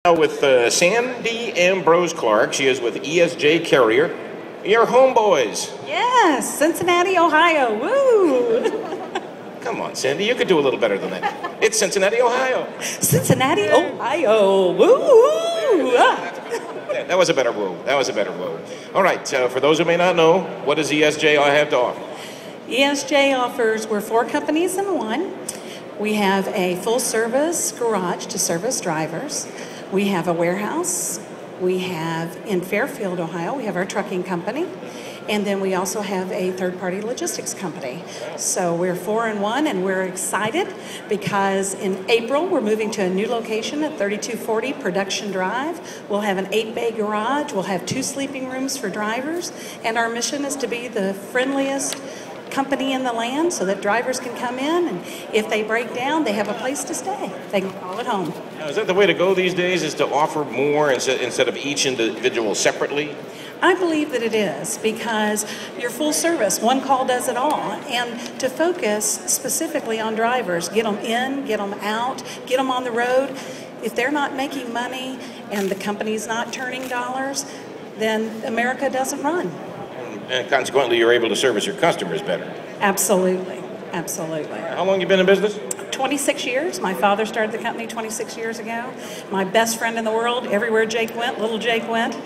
Now with Sandy Ambrose Clark. She is with ESJ Carrier. Your homeboys. Yes, Cincinnati, Ohio. Woo! Come on, Sandy, you could do a little better than that. It's Cincinnati, Ohio. Cincinnati, Ohio. Woo! That was a better woo. All right, for those who may not know, what does ESJ have to offer? ESJ offers, we're 4 companies in one. We have a full-service garage to service drivers. We have a warehouse. We have in Fairfield, Ohio, we have our trucking company. And then we also have a third-party logistics company. So we're 4 in 1, and we're excited because in April, we're moving to a new location at 3240 Production Drive. We'll have an 8-bay garage. We'll have 2 sleeping rooms for drivers. And our mission is to be the friendliest company in the land so that drivers can come in, and if they break down, they have a place to stay. They can call it home. Now, is that the way to go these days, is to offer more instead of each individual separately? I believe that it is, because you're full service. One call does it all. And to focus specifically on drivers, get them in, get them out, get them on the road. If they're not making money and the company's not turning dollars, then America doesn't run. And consequently, you're able to service your customers better. Absolutely. Absolutely. How long have you been in business? 26 years. My father started the company 26 years ago. My best friend in the world, everywhere Jake went, little Jake went.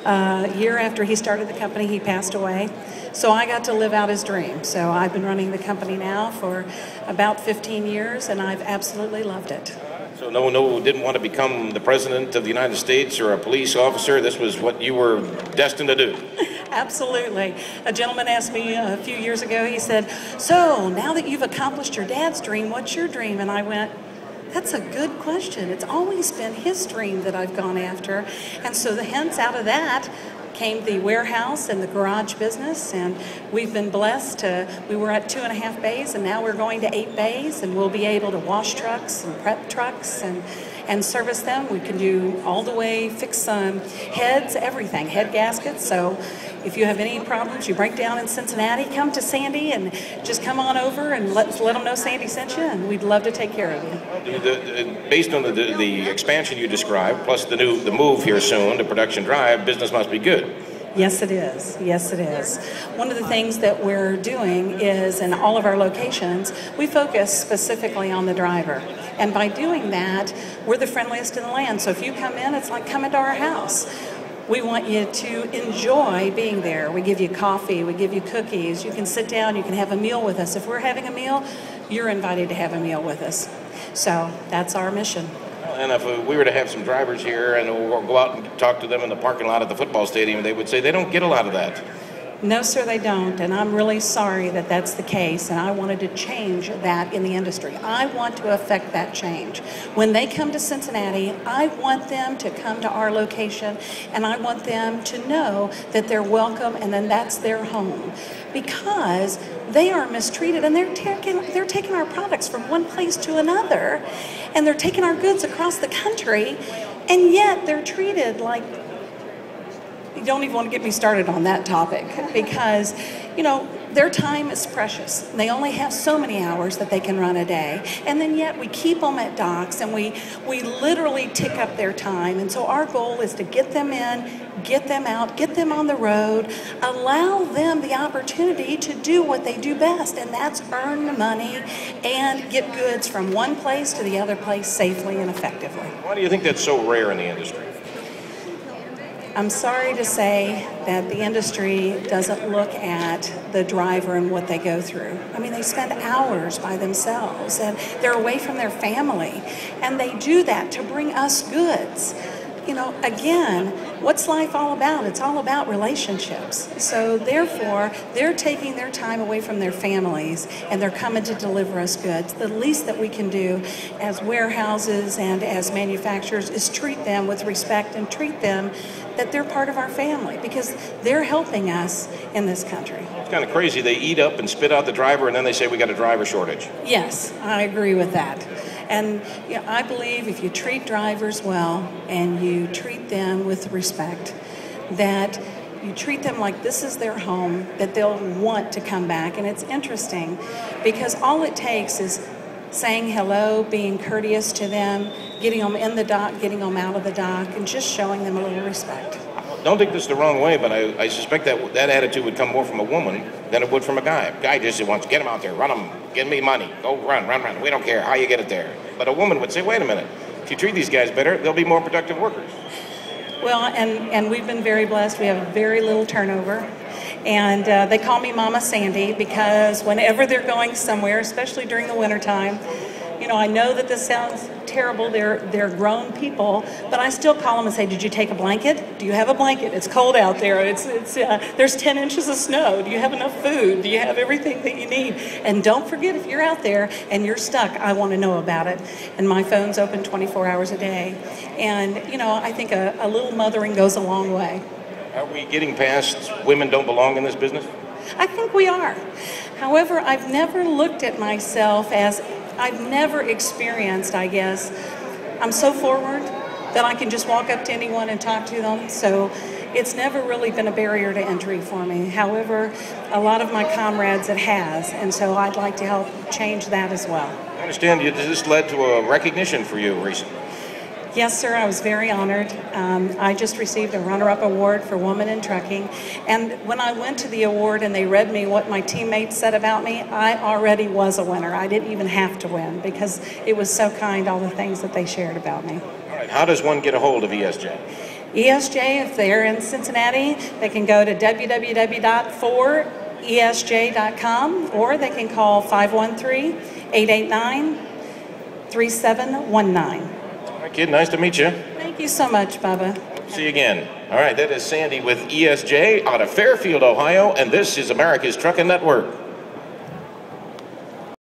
A year after he started the company, he passed away. So I got to live out his dream. So I've been running the company now for about 15 years, and I've absolutely loved it. So didn't want to become the president of the United States or a police officer. This was what you were destined to do. Absolutely. A gentleman asked me a few years ago, he said, so now that you've accomplished your dad's dream, what's your dream? And I went, that's a good question. It's always been his dream that I've gone after. And so hence out of that came the warehouse and the garage business, and we've been blessed we were at 2.5 bays, and now we're going to 8 bays, and we'll be able to wash trucks and prep trucks and service them. We can do all the way, fix heads, everything, head gaskets. So if you have any problems, you break down in Cincinnati, come to Sandy and just come on over and let them know Sandy sent you, and we'd love to take care of you. Based on the expansion you described, plus the move here soon to Production Drive, business must be good. Yes, it is. Yes, it is. One of the things that we're doing is in all of our locations, we focus specifically on the driver. And by doing that, we're the friendliest in the land. So if you come in, it's like coming to our house. We want you to enjoy being there. We give you coffee, we give you cookies. You can sit down, you can have a meal with us. If we're having a meal, you're invited to have a meal with us. So that's our mission. And if we were to have some drivers here and we'll go out and talk to them in the parking lot at the football stadium, they would say they don't get a lot of that. No, sir, they don't, and I'm really sorry that that's the case, and I wanted to change that in the industry. I want to affect that change. When they come to Cincinnati, I want them to come to our location, and I want them to know that they're welcome and then that's their home, because they are mistreated, and they're taking our products from one place to another, and they're taking our goods across the country, and yet they're treated like, you don't even want to get me started on that topic, because, their time is precious. They only have so many hours that they can run a day, and then yet we keep them at docks, and we literally tick up their time. And so our goal is to get them in, get them out, get them on the road, allow them the opportunity to do what they do best, and that's earn money and get goods from one place to the other place safely and effectively. Why do you think that's so rare in the industry? I'm sorry to say that the industry doesn't look at the driver and what they go through. I mean, they spend hours by themselves, and they're away from their family, and they do that to bring us goods. Again, what's life all about? It's all about relationships. So therefore, they're taking their time away from their families, and they're coming to deliver us goods. The least that we can do as warehouses and as manufacturers is treat them with respect and treat them that they're part of our family, because they're helping us in this country. It's kind of crazy. They eat up and spit out the driver, and then they say we got a driver shortage. Yes, I agree with that. And I believe if you treat drivers well and you treat them with respect, that you treat them like this is their home, that they'll want to come back. And it's interesting because all it takes is saying hello, being courteous to them, getting them in the dock, getting them out of the dock, and just showing them a little respect. Don't take this the wrong way, but I suspect that attitude would come more from a woman than it would from a guy. A guy just wants to get him out there, run him, give me money, go run. We don't care how you get it there. But a woman would say, wait a minute, if you treat these guys better, they'll be more productive workers. Well, and we've been very blessed. We have very little turnover. And they call me Mama Sandy because whenever they're going somewhere, especially during the wintertime, you know, I know that this sounds terrible. They're grown people, but I still call them and say, did you take a blanket? Do you have a blanket? It's cold out there. There's 10 inches of snow. Do you have enough food? Do you have everything that you need? And don't forget, if you're out there and you're stuck, I want to know about it. And my phone's open 24 hours a day. And, you know, I think a little mothering goes a long way. Are we getting past women don't belong in this business? I think we are. However, I've never looked at myself as, I've never experienced, I guess, I'm so forward that I can just walk up to anyone and talk to them. So it's never really been a barrier to entry for me. However, a lot of my comrades it has, and so I'd like to help change that as well. I understand this led to a recognition for you recently. Yes, sir, I was very honored. I just received a runner-up award for Woman in Trucking. And when I went to the award and they read me what my teammates said about me, I already was a winner. I didn't even have to win because it was so kind, all the things that they shared about me. All right, how does one get a hold of ESJ? ESJ, if they're in Cincinnati, they can go to www.4esj.com or they can call 513-889-3719. All right, kid, nice to meet you. Thank you so much, Bubba. See you again. All right, that is Sandy with ESJ out of Fairfield, Ohio, and this is America's Trucking Network.